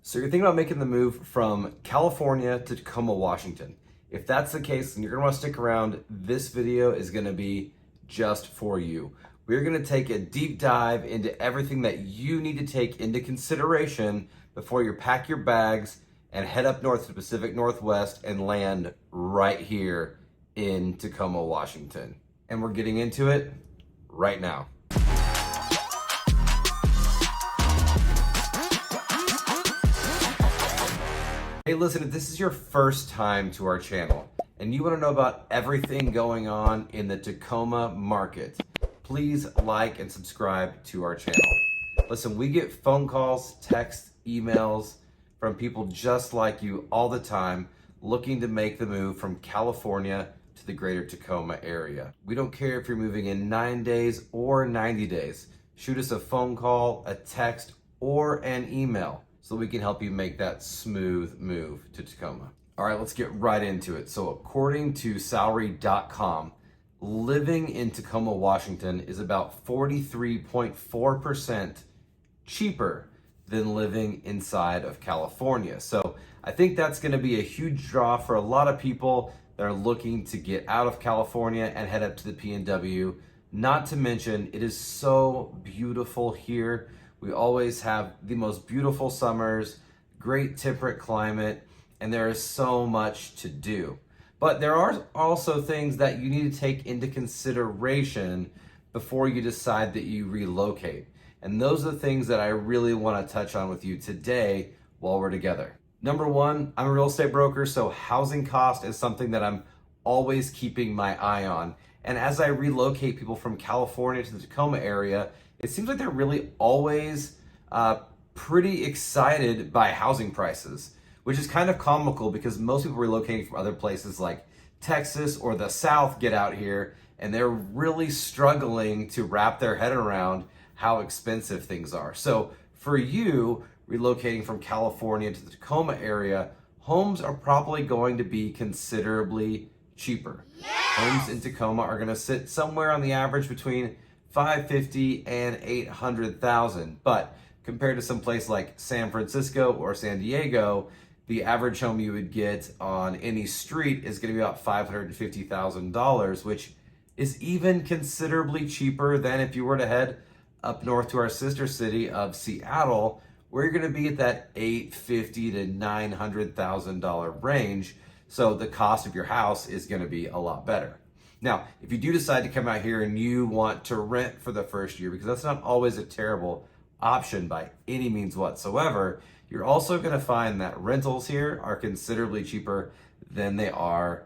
So you're thinking about making the move from California to Tacoma, Washington. If that's the case, then you're gonna wanna stick around. This video is gonna be just for you. We're gonna take a deep dive into everything that you need to take into consideration before you pack your bags and head up north to the Pacific Northwest and land right here in Tacoma, Washington. And we're getting into it right now. Hey, listen, if this is your first time to our channel and you want to know about everything going on in the Tacoma market, please like and subscribe to our channel. Listen, we get phone calls, texts, emails from people just like you all the time looking to make the move from California to the greater Tacoma area. We don't care if you're moving in 9 days or 90 days. Shoot us a phone call, a text, or an email so we can help you make that smooth move to Tacoma. All right, let's get right into it. So according to salary.com, living in Tacoma, Washington is about 43.4% cheaper than living inside of California. So I think that's gonna be a huge draw for a lot of people that are looking to get out of California and head up to the PNW. Not to mention, it is so beautiful here. We always have the most beautiful summers, great temperate climate, and there is so much to do. But there are also things that you need to take into consideration before you decide that you relocate. And those are the things that I really want to touch on with you today while we're together. Number one, I'm a real estate broker, so housing cost is something that I'm always keeping my eye on. And as I relocate people from California to the Tacoma area, it seems like they're really always pretty excited by housing prices, which is kind of comical because most people relocating from other places like Texas or the South get out here and they're really struggling to wrap their head around how expensive things are. So for you, relocating from California to the Tacoma area, homes are probably going to be considerably cheaper. Yes! Homes in Tacoma are going to sit somewhere on the average between $550,000 and $800,000, but compared to some place like San Francisco or San Diego, the average home you would get on any street is going to be about $550,000, which is even considerably cheaper than if you were to head up north to our sister city of Seattle, where you're going to be at that $850,000 to $900,000 range. So the cost of your house is going to be a lot better. Now, if you do decide to come out here and you want to rent for the first year, because that's not always a terrible option by any means whatsoever, you're also going to find that rentals here are considerably cheaper than they are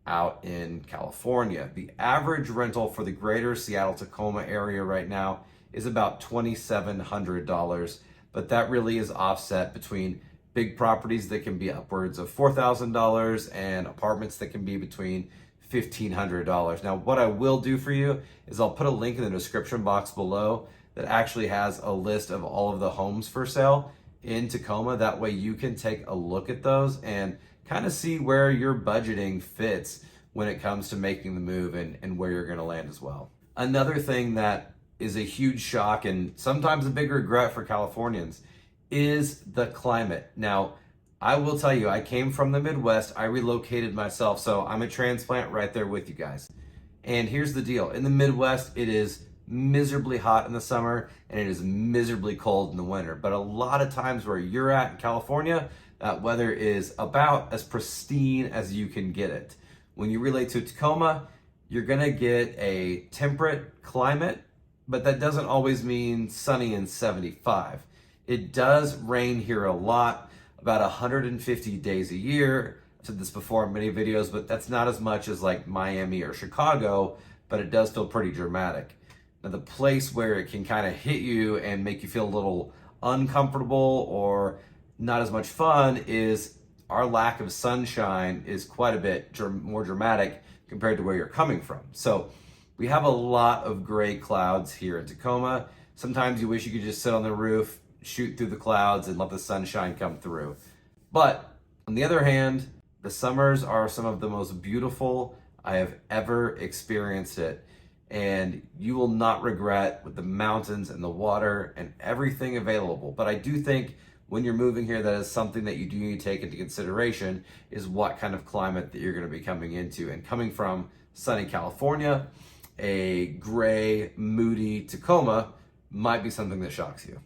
out in California. The average rental for the greater Seattle-Tacoma area right now is about $2,700, but that really is offset between big properties that can be upwards of $4,000 and apartments that can be between $1,500. Now, what I will do for you is I'll put a link in the description box below that actually has a list of all of the homes for sale in Tacoma. That way you can take a look at those and kind of see where your budgeting fits when it comes to making the move and where you're gonna land as well. Another thing that is a huge shock and sometimes a big regret for Californians is the climate. Now, I will tell you, I came from the Midwest, I relocated myself, so I'm a transplant right there with you guys. And here's the deal, in the Midwest, it is miserably hot in the summer and it is miserably cold in the winter. But a lot of times where you're at in California, that weather is about as pristine as you can get it. When you relate to Tacoma, you're gonna get a temperate climate, but that doesn't always mean sunny and 75. It does rain here a lot, about 150 days a year. I've said this before in many videos, but that's not as much as like Miami or Chicago, but it does feel pretty dramatic. Now, the place where it can kind of hit you and make you feel a little uncomfortable or not as much fun is our lack of sunshine is quite a bit more dramatic compared to where you're coming from. So we have a lot of gray clouds here in Tacoma. Sometimes you wish you could just sit on the roof, shoot through the clouds and let the sunshine come through. But on the other hand, the summers are some of the most beautiful I have ever experienced it. And you will not regret with the mountains and the water and everything available. But I do think when you're moving here, that is something that you do need to take into consideration, is what kind of climate that you're going to be coming into. And coming from sunny California, a gray, moody Tacoma might be something that shocks you.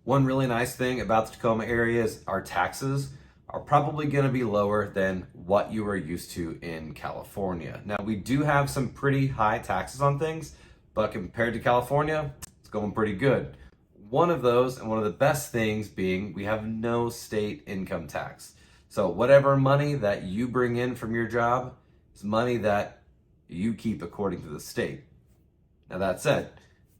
One really nice thing about the Tacoma area is our taxes are probably going to be lower than what you are used to in California. Now, we do have some pretty high taxes on things, but compared to California, it's going pretty good. One of those, and one of the best things being, we have no state income tax. So whatever money that you bring in from your job is money that you keep according to the state. Now, that said,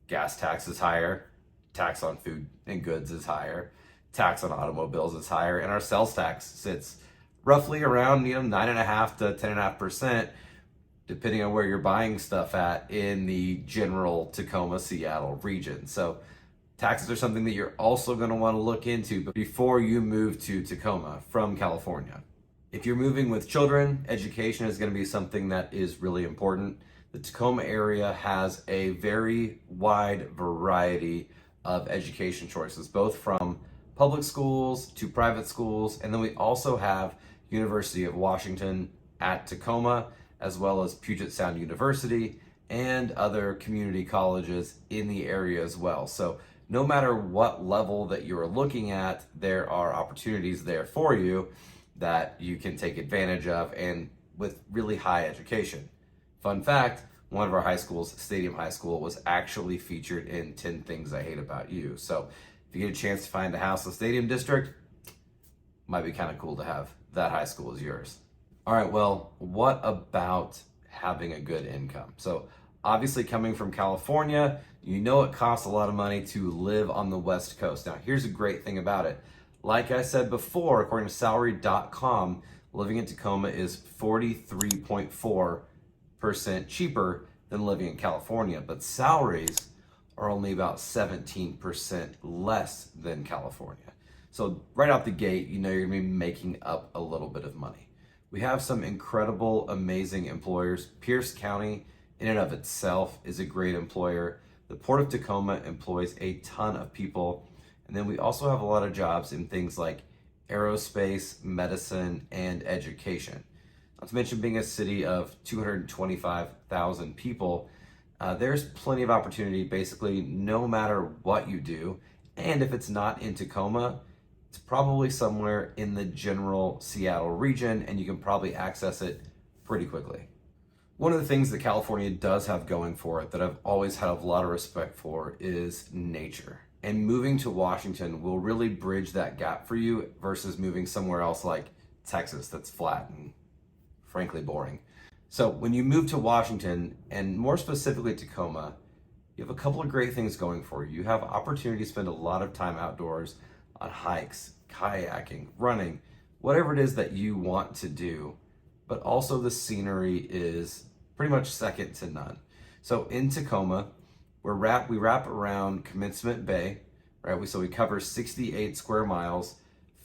gas tax is higher, tax on food and goods is higher, tax on automobiles is higher, and our sales tax sits roughly around 9.5 to 10.5%, depending on where you're buying stuff at in the general Tacoma, Seattle region. So taxes are something that you're also going to want to look into before you move to Tacoma from California. If you're moving with children, education is going to be something that is really important. The Tacoma area has a very wide variety of education choices, both from public schools to private schools, and then we also have University of Washington at Tacoma, as well as Puget Sound University and other community colleges in the area as well. So no matter what level that you're looking at, there are opportunities there for you that you can take advantage of, and with really high education. Fun fact, one of our high schools, Stadium High School, was actually featured in 10 Things I Hate About You. So if you get a chance to find a house in the Stadium District, might be kind of cool to have that high school as yours. All right, well, what about having a good income? So obviously coming from California, you know it costs a lot of money to live on the West Coast. Now, here's a great thing about it. Like I said before, according to salary.com, living in Tacoma is 43.4% cheaper than living in California, but salaries are only about 17% less than California. So right out the gate, you're going to be making up a little bit of money. We have some incredible, amazing employers. Pierce County, in and of itself, is a great employer. The Port of Tacoma employs a ton of people. And then we also have a lot of jobs in things like aerospace, medicine, and education. Not to mention being a city of 225,000 people, there's plenty of opportunity basically no matter what you do. And if it's not in Tacoma, it's probably somewhere in the general Seattle region, and you can probably access it pretty quickly. One of the things that California does have going for it that I've always had a lot of respect for is nature. And moving to Washington will really bridge that gap for you versus moving somewhere else like Texas that's flat and frankly boring. So when you move to Washington, and more specifically Tacoma, you have a couple of great things going for you. You have opportunity to spend a lot of time outdoors on hikes, kayaking, running, whatever it is that you want to do. But also the scenery is pretty much second to none. So in Tacoma, we wrap around Commencement Bay, right? So we cover 68 square miles.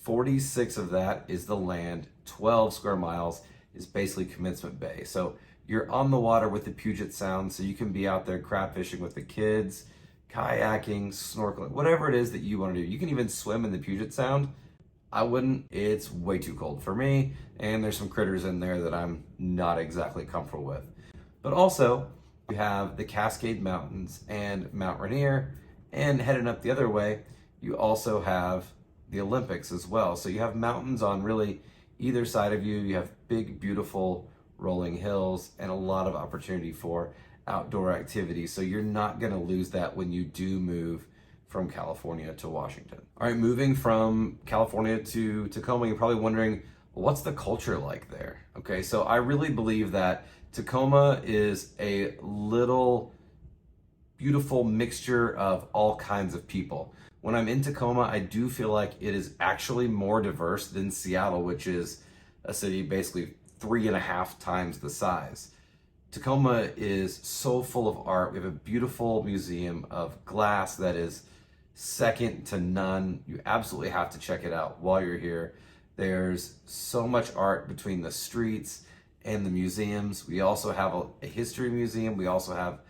46 of that is the land. 12 square miles is basically Commencement Bay. So you're on the water with the Puget Sound, so you can be out there crab fishing with the kids, kayaking, snorkeling, whatever it is that you want to do. You can even swim in the Puget Sound. I wouldn't. It's way too cold for me, and there's some critters in there that I'm not exactly comfortable with. But also, you have the Cascade Mountains and Mount Rainier, and heading up the other way, you also have the Olympics as well. So you have mountains on really either side of you. You have big, beautiful rolling hills and a lot of opportunity for outdoor activities. So you're not going to lose that when you do move from California to Washington. All right, moving from California to Tacoma, you're probably wondering, well, what's the culture like there? Okay, so I really believe that Tacoma is a little beautiful mixture of all kinds of people. When I'm in Tacoma, I do feel like it is actually more diverse than Seattle, which is a city basically 3.5 times the size. Tacoma is so full of art. We have a beautiful museum of glass that is second to none. You absolutely have to check it out while you're here. There's so much art between the streets and the museums. We also have a history museum. We also have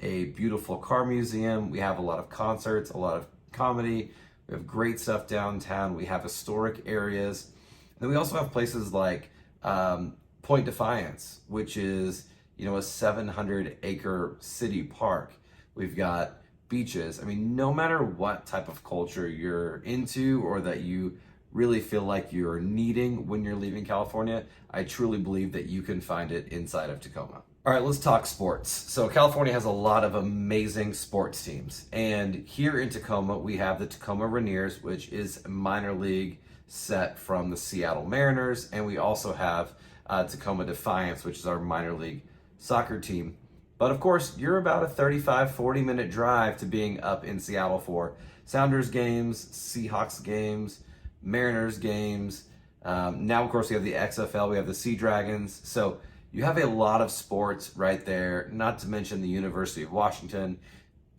a beautiful car museum. We have a lot of concerts, a lot of comedy. We have great stuff downtown. We have historic areas. Then we also have places like Point Defiance, which is, you know, a 700-acre city park. We've got beaches. I mean, no matter what type of culture you're into or that you really feel like you're needing when you're leaving California, I truly believe that you can find it inside of Tacoma. All right, let's talk sports. So California has a lot of amazing sports teams. And here in Tacoma, we have the Tacoma Rainiers, which is a minor league set from the Seattle Mariners. And we also have Tacoma Defiance, which is our minor league soccer team. But of course, you're about a 40-minute drive to being up in Seattle for Sounders games, Seahawks games, Mariners games. Now, of course, we have the XFL, we have the Sea Dragons. So you have a lot of sports right there, not to mention the University of Washington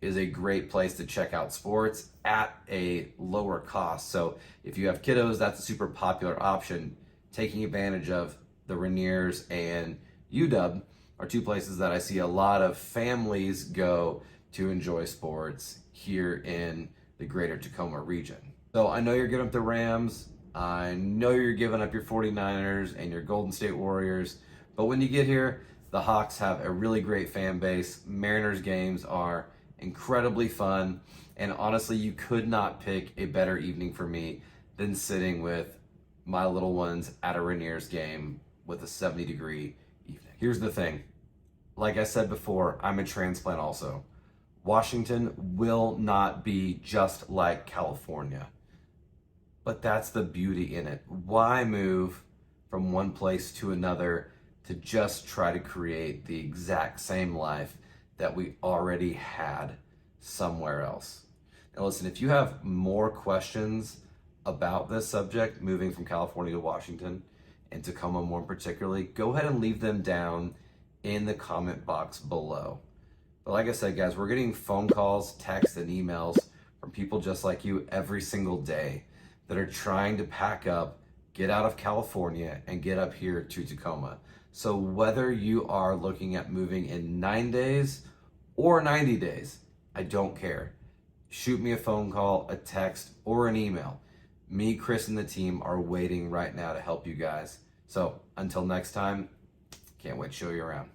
is a great place to check out sports at a lower cost. So if you have kiddos, that's a super popular option. Taking advantage of the Rainiers and UW are two places that I see a lot of families go to enjoy sports here in the greater Tacoma region. So I know you're giving up the Rams. I know you're giving up your 49ers and your Golden State Warriors. But when you get here, the Hawks have a really great fan base. Mariners games are incredibly fun. And honestly, you could not pick a better evening for me than sitting with my little ones at a Rainiers game with a 70-degree evening. Here's the thing. Like I said before, I'm a transplant also. Washington will not be just like California. But that's the beauty in it. Why move from one place to another to just try to create the exact same life that we already had somewhere else? Now listen, if you have more questions about this subject, moving from California to Washington and Tacoma more particularly, go ahead and leave them down in the comment box below. But like I said, guys, we're getting phone calls, texts, and emails from people just like you every single day that are trying to pack up, get out of California, and get up here to Tacoma. So whether you are looking at moving in 9 days or 90 days, I don't care. Shoot me a phone call, a text, or an email. Me, Chris, and the team are waiting right now to help you guys. So until next time, can't wait to show you around.